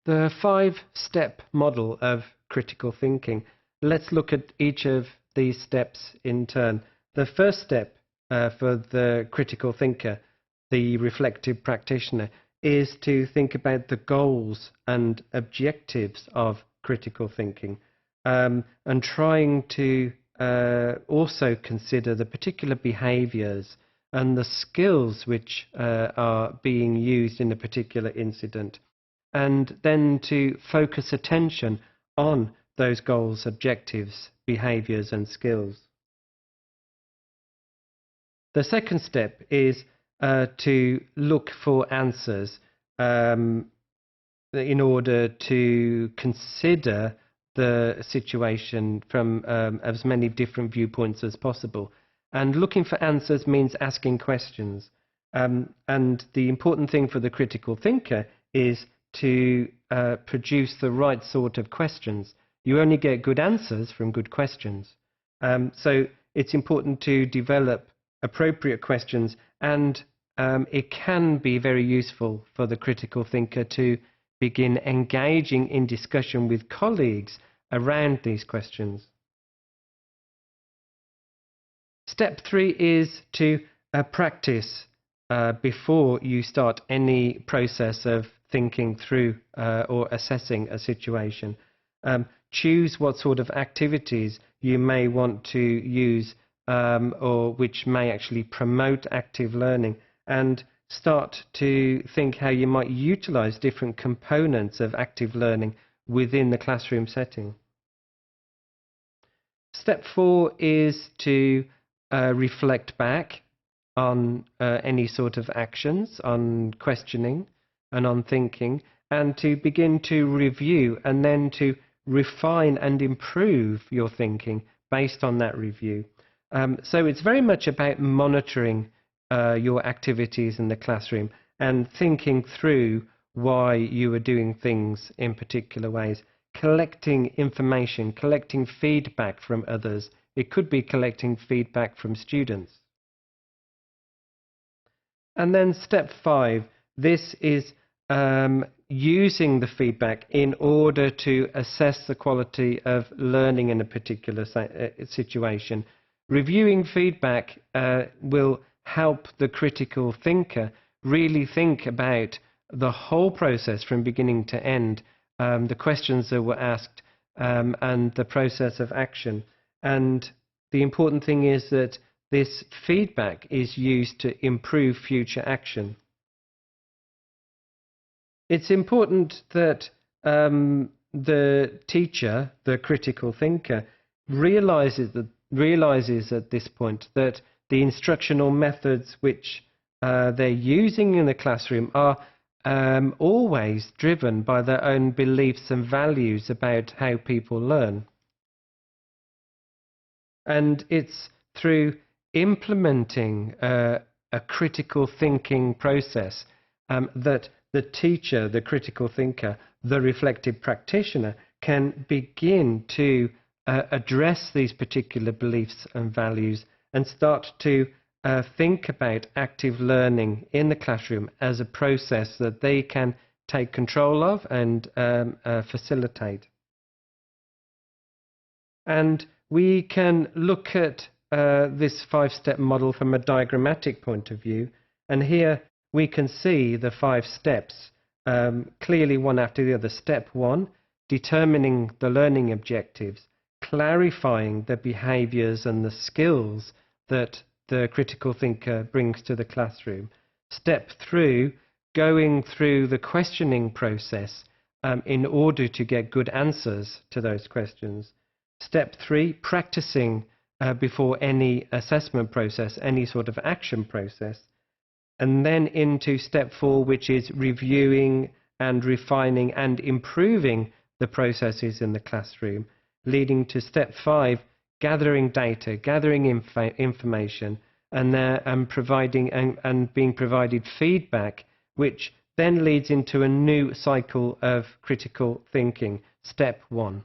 The five-step model of critical thinking. Let's look at each of these steps in turn. The first step for the critical thinker, the reflective practitioner, is to think about the goals and objectives of critical thinking, and trying to also consider the particular behaviors and the skills which are being used in a particular incident, and then to focus attention on those goals, objectives, behaviors and skills. The second step is to look for answers in order to consider the situation from as many different viewpoints as possible. And looking for answers means asking questions. And the important thing for the critical thinker is to produce the right sort of questions. You only get good answers from good questions. So it's important to develop appropriate questions, and it can be very useful for the critical thinker to begin engaging in discussion with colleagues around these questions. Step 3 is to practice before you start any process of thinking through or assessing a situation. Choose what sort of activities you may want to use or which may actually promote active learning, and start to think how you might utilize different components of active learning within the classroom setting. Step 4 is to reflect back on any sort of actions, on questioning and on thinking, and to begin to review and then to refine and improve your thinking based on that review. So it's very much about monitoring your activities in the classroom and thinking through why you are doing things in particular ways, collecting information, collecting feedback from others. It could be collecting feedback from students. And then step 5, this is using the feedback in order to assess the quality of learning in a particular situation. Reviewing feedback will help the critical thinker really think about the whole process from beginning to end, the questions that were asked, and the process of action. And the important thing is that this feedback is used to improve future action. It's important that the teacher, the critical thinker, realizes at this point that the instructional methods which they're using in the classroom are always driven by their own beliefs and values about how people learn. And it's through implementing a critical thinking process that the teacher, the critical thinker, the reflective practitioner can begin to address these particular beliefs and values and start to think about active learning in the classroom as a process that they can take control of and facilitate. And we can look at this 5-step model from a diagrammatic point of view, and here we can see the 5 steps clearly one after the other. Step 1, determining the learning objectives, clarifying the behaviors and the skills that the critical thinker brings to the classroom. Step 3, going through the questioning process in order to get good answers to those questions. Step 3, practicing before any assessment process, any sort of action process. And then into step 4, which is reviewing and refining and improving the processes in the classroom, leading to step 5, gathering data, gathering information, and providing and being provided feedback, which then leads into a new cycle of critical thinking, step 1.